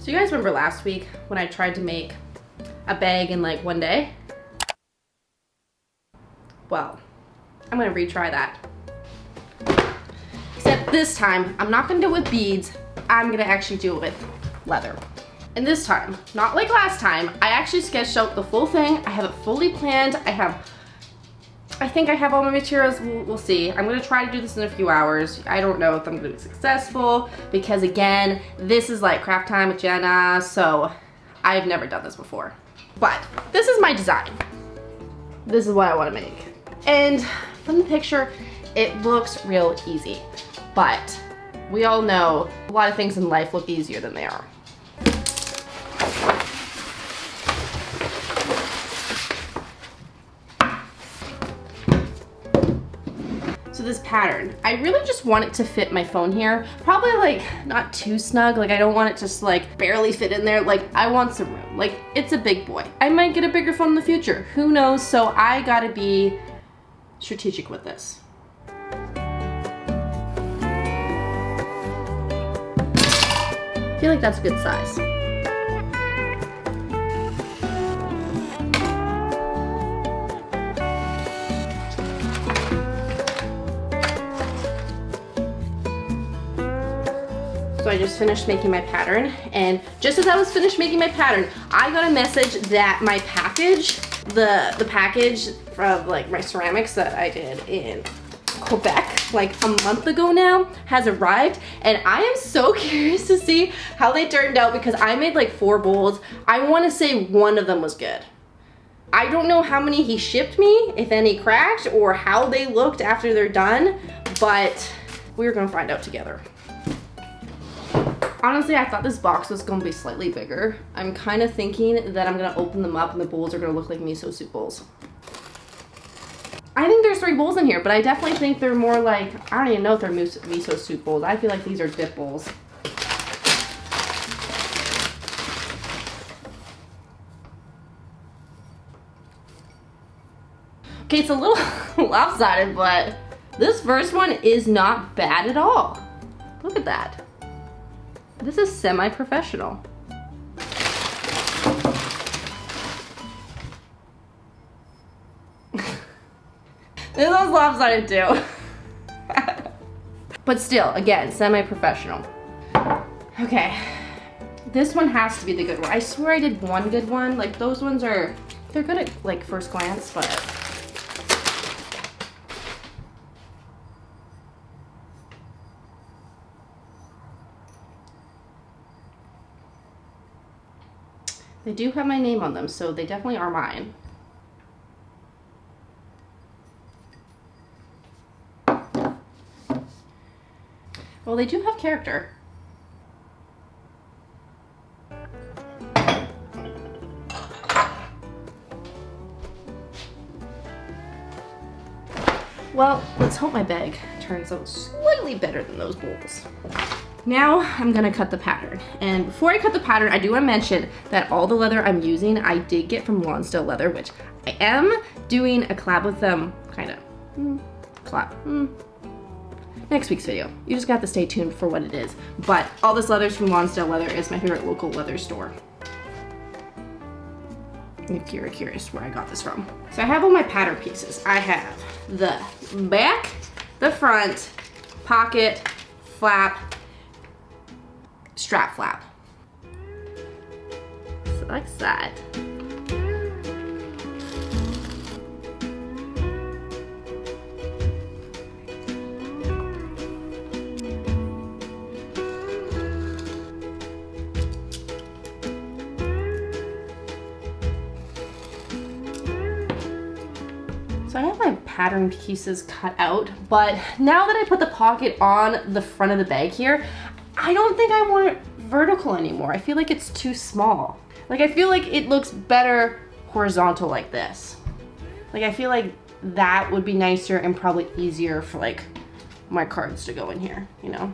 So you guys remember last week when I tried to make a bag in like one day? Well, I'm gonna retry that. Except this time, I'm not gonna do it with beads. I'm gonna actually do it with leather. And this time, not like last time, I actually sketched out the full thing. I have it fully planned. I think I have all my materials. We'll see. I'm gonna try to do this in a few hours. I don't know if I'm gonna be successful because again, this is like craft time with Jenna, so I've never done this before. But this is my design. This is what I wanna make. And from the picture, it looks real easy. But we all know a lot of things in life look easier than they are. So this pattern, I really just want it to fit my phone here. Probably like not too snug, like I don't want it just like barely fit in there. Like I want some room, like it's a big boy. I might get a bigger phone in the future, who knows? So I gotta be strategic with this. I feel like that's a good size. So I just finished making my pattern, and just as I was finished making my pattern, I got a message that my package, the package from like my ceramics that I did in Quebec like a month ago now has arrived, and I am so curious to see how they turned out because I made like 4 bowls. I want to say one of them was good. I don't know how many he shipped me, if any cracked, or how they looked after they're done, but we're gonna find out together. Honestly, I thought this box was gonna be slightly bigger. I'm kind of thinking that I'm gonna open them up and the bowls are gonna look like miso soup bowls. I think there's 3 bowls in here, but I definitely think they're more like, I don't even know if they're miso soup bowls. I feel like these are dip bowls. Okay, it's a little lopsided, but this first one is not bad at all. Look at that. This is semi-professional. This one's lopsided too. But still, again, semi-professional. Okay, this one has to be the good one. I swear I did one good one. Like those ones they're good at like first glance, but they do have my name on them, so they definitely are mine. Well, they do have character. Well, let's hope my bag turns out slightly better than those bowls. Now I'm gonna cut the pattern. And before I cut the pattern, I do wanna mention that all the leather I'm using, I did get from Lonsdale Leather, which I am doing a collab with them, kinda, next week's video. You just got to stay tuned for what it is. But all this leather's from Lonsdale Leather. Is my favorite local leather store. If you're curious where I got this from. So I have all my pattern pieces. I have the back, the front, pocket, flap, strap flap. So like that. So I have my pattern pieces cut out, but now that I put the pocket on the front of the bag here, I don't think I want it vertical anymore. I feel like it's too small. Like I feel like it looks better horizontal like this. Like I feel like that would be nicer and probably easier for like my cards to go in here, you know?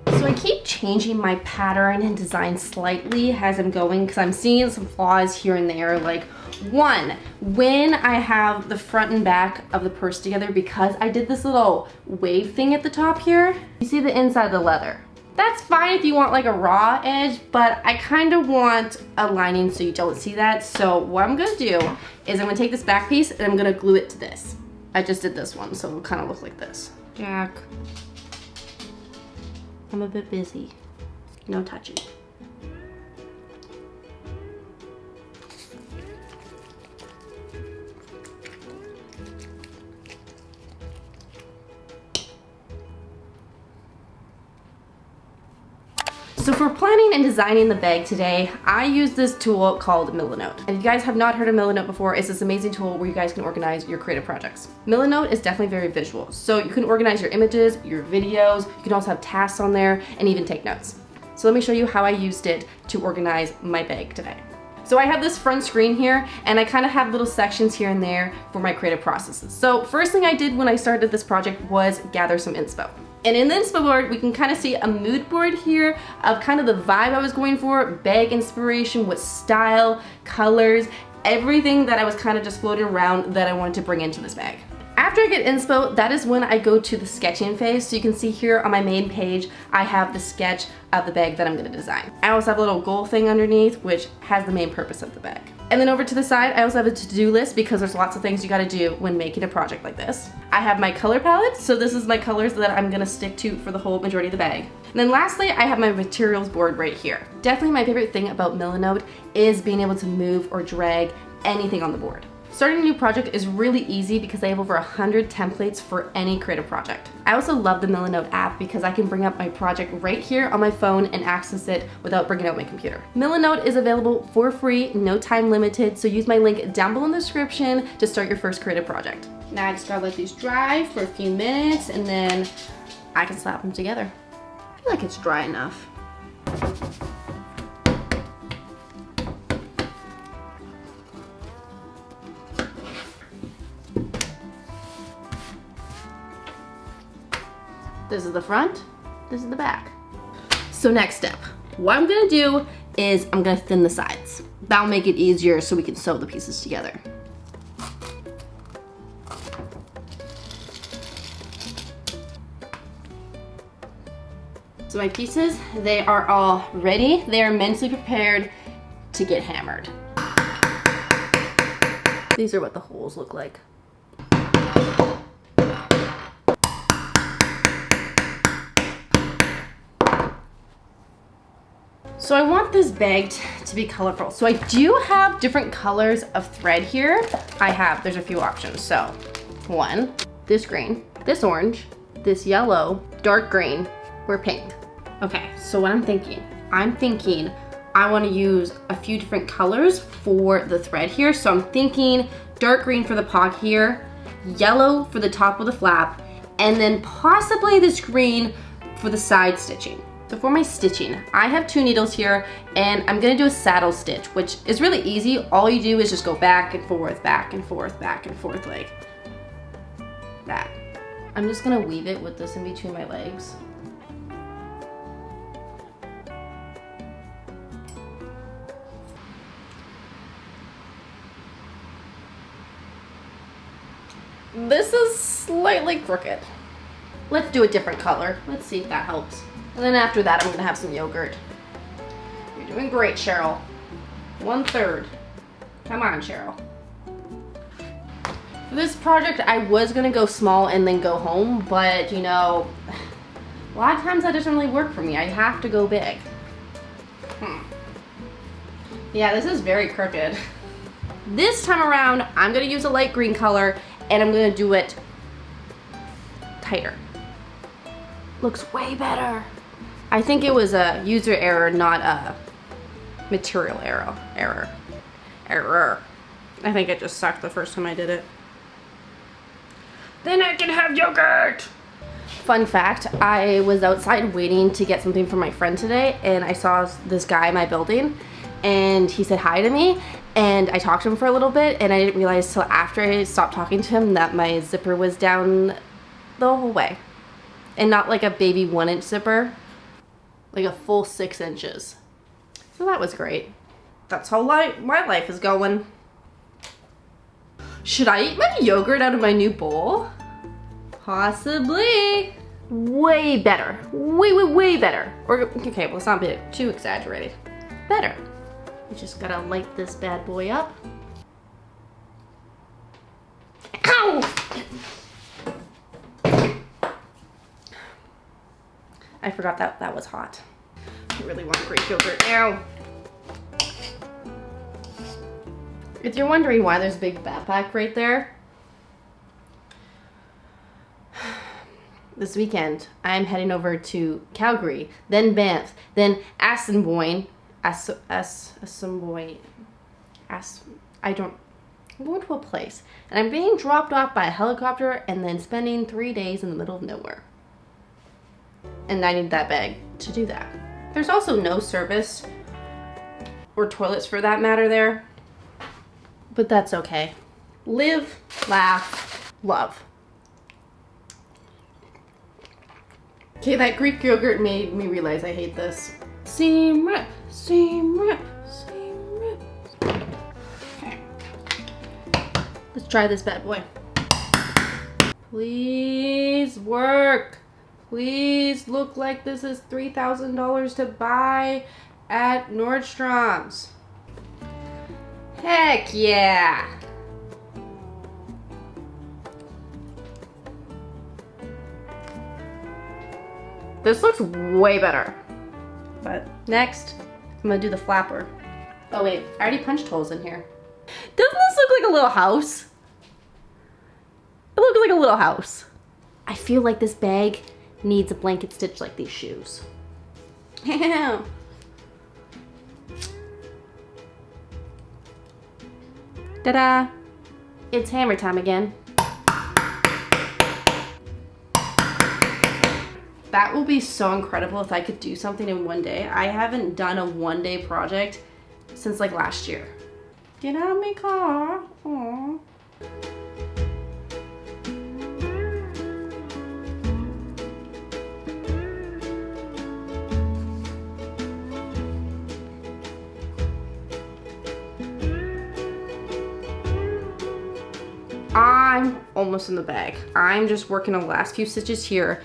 So I keep changing my pattern and design slightly as I'm going because I'm seeing some flaws here and there. Like one, when I have the front and back of the purse together, because I did this little wave thing at the top here, you see the inside of the leather. That's fine if you want like a raw edge, but I kind of want a lining so you don't see that. So what I'm gonna do is I'm gonna take this back piece and I'm gonna glue it to this. I just did this one, so it'll kind of look like this. Jack, I'm a bit busy. No touching. So for planning and designing the bag today, I use this tool called Millinote. And if you guys have not heard of Millinote before, it's this amazing tool where you guys can organize your creative projects. Millinote is definitely very visual. So you can organize your images, your videos, you can also have tasks on there and even take notes. So let me show you how I used it to organize my bag today. So I have this front screen here and I kind of have little sections here and there for my creative processes. So first thing I did when I started this project was gather some inspo. And in the inspo board, we can kind of see a mood board here of kind of the vibe I was going for, bag inspiration, what style, colors, everything that I was kind of just floating around that I wanted to bring into this bag. After I get inspo, that is when I go to the sketching phase. So you can see here on my main page, I have the sketch of the bag that I'm gonna design. I also have a little goal thing underneath, which has the main purpose of the bag. And then over to the side, I also have a to-do list because there's lots of things you gotta do when making a project like this. I have my color palette, so this is my colors that I'm gonna stick to for the whole majority of the bag. And then lastly, I have my materials board right here. Definitely my favorite thing about Millinote is being able to move or drag anything on the board. Starting a new project is really easy because they have over 100 templates for any creative project. I also love the Millinote app because I can bring up my project right here on my phone and access it without bringing out my computer. Millinote is available for free, no time limited, so use my link down below in the description to start your first creative project. Now I just gotta let these dry for a few minutes and then I can slap them together. I feel like it's dry enough. This is the front, this is the back. So next step, what I'm gonna do is I'm gonna thin the sides. That'll make it easier so we can sew the pieces together. So my pieces, they are all ready. They are mentally prepared to get hammered. These are what the holes look like. So I want this bag to be colorful. So I do have different colors of thread here. There's a few options. So one, this green, this orange, this yellow, dark green, or pink. Okay, so what I'm thinking I want to use a few different colors for the thread here. So I'm thinking dark green for the pocket here, yellow for the top of the flap, and then possibly this green for the side stitching. So for my stitching, I have 2 needles here and I'm gonna do a saddle stitch, which is really easy. All you do is just go back and forth, back and forth, back and forth like that. I'm just gonna weave it with this in between my legs. This is slightly crooked. Let's do a different color. Let's see if that helps. And then after that, I'm gonna have some yogurt. You're doing great, Cheryl. 1/3. Come on, Cheryl. For this project, I was gonna go small and then go home, but you know, a lot of times that doesn't really work for me. I have to go big. Yeah, this is very crooked. This time around, I'm gonna use a light green color and I'm gonna do it tighter. Looks way better. I think it was a user error, not a material error. I think it just sucked the first time I did it. Then I can have yogurt. Fun fact, I was outside waiting to get something from my friend today and I saw this guy in my building and he said hi to me and I talked to him for a little bit and I didn't realize till after I stopped talking to him that my zipper was down the whole way. And not like a baby 1-inch zipper, like a full 6 inches. So that was great. That's how my life is going. Should I eat my yogurt out of my new bowl? Possibly. way better. Way better. Or, okay, well, it's not a bit too exaggerated. Better. You just gotta light this bad boy up. Ow! I forgot that was hot. I really want Greek yogurt now. If you're wondering why there's a big backpack right there, this weekend I'm heading over to Calgary, then Banff, then Assiniboine. I'm going to a place, and I'm being dropped off by a helicopter and then spending 3 days in the middle of nowhere. And I need that bag to do that. There's also no service or toilets for that matter there, but that's okay. Live, laugh, love. Okay, that Greek yogurt made me realize I hate this. Seam rip, seam rip, seam rip. Okay. Let's try this bad boy. Please work. Please look like this is $3,000 to buy at Nordstrom's. Heck yeah. This looks way better. But next, I'm gonna do the flapper. Oh wait, I already punched holes in here. Doesn't this look like a little house? It looks like a little house. I feel like this bag needs a blanket stitch like these shoes. Ta-da! It's hammer time again. That will be so incredible if I could do something in one day. I haven't done a one-day project since like last year. Get out of my car. Aww. I'm almost in the bag. I'm just working on the last few stitches here.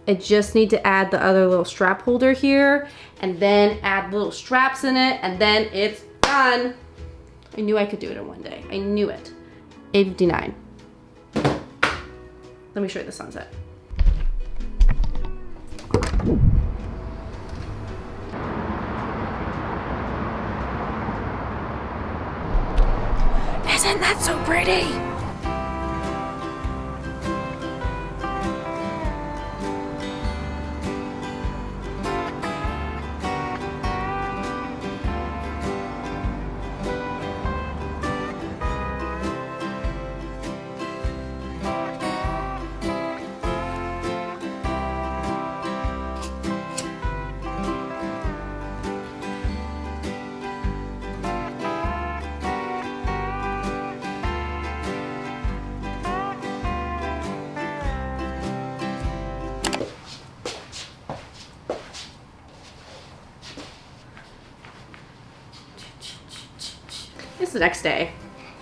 I just need to add the other little strap holder here and then add little straps in it and then it's done. I knew I could do it in one day. I knew it. 8:59. Let me show you the sunset. Isn't that so pretty? It's the next day.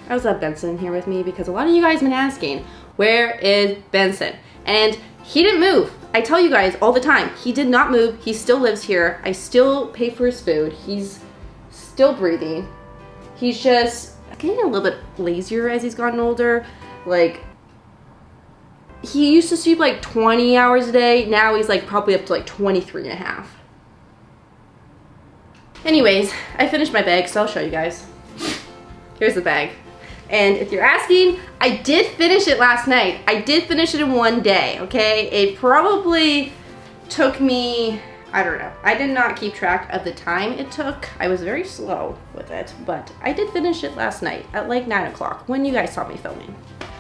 I was at Benson here with me because a lot of you guys have been asking, where is Benson? And he didn't move. I tell you guys all the time, he did not move. He still lives here. I still pay for his food. He's still breathing. He's just getting a little bit lazier as he's gotten older. Like, he used to sleep like 20 hours a day. Now he's like probably up to like 23 and a half. Anyways, I finished my bag, so I'll show you guys. Here's the bag. And if you're asking, I did finish it last night. I did finish it in one day, okay? It probably took me, I don't know. I did not keep track of the time it took. I was very slow with it, but I did finish it last night at like 9 o'clock when you guys saw me filming.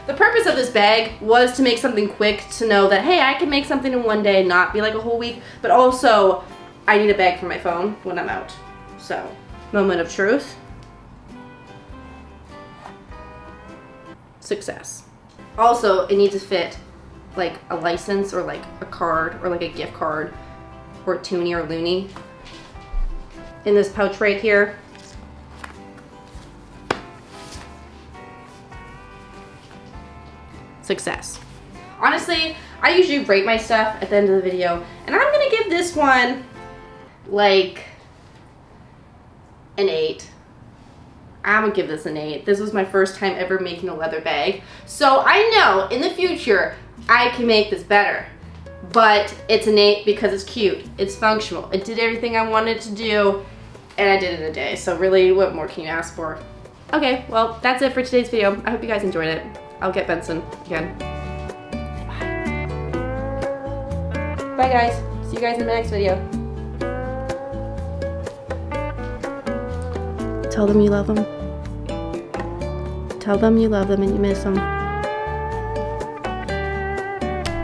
The purpose of this bag was to make something quick, to know that, hey, I can make something in one day, not be like a whole week, but also I need a bag for my phone when I'm out. So, moment of truth. Success. Also, it needs to fit like a license or like a card or like a gift card or Toonie or Looney in this pouch right here. Success. Honestly, I usually rate my stuff at the end of the video, and I'm gonna give this one like an 8. I'm gonna give this an 8. This was my first time ever making a leather bag. So I know in the future I can make this better. But it's an 8 because it's cute, it's functional, it did everything I wanted to do, and I did it in a day. So really, what more can you ask for? Okay, well, that's it for today's video. I hope you guys enjoyed it. I'll get Benson again. Bye. Bye guys, see you guys in the next video. Tell them you love them. Tell them you love them and you miss them.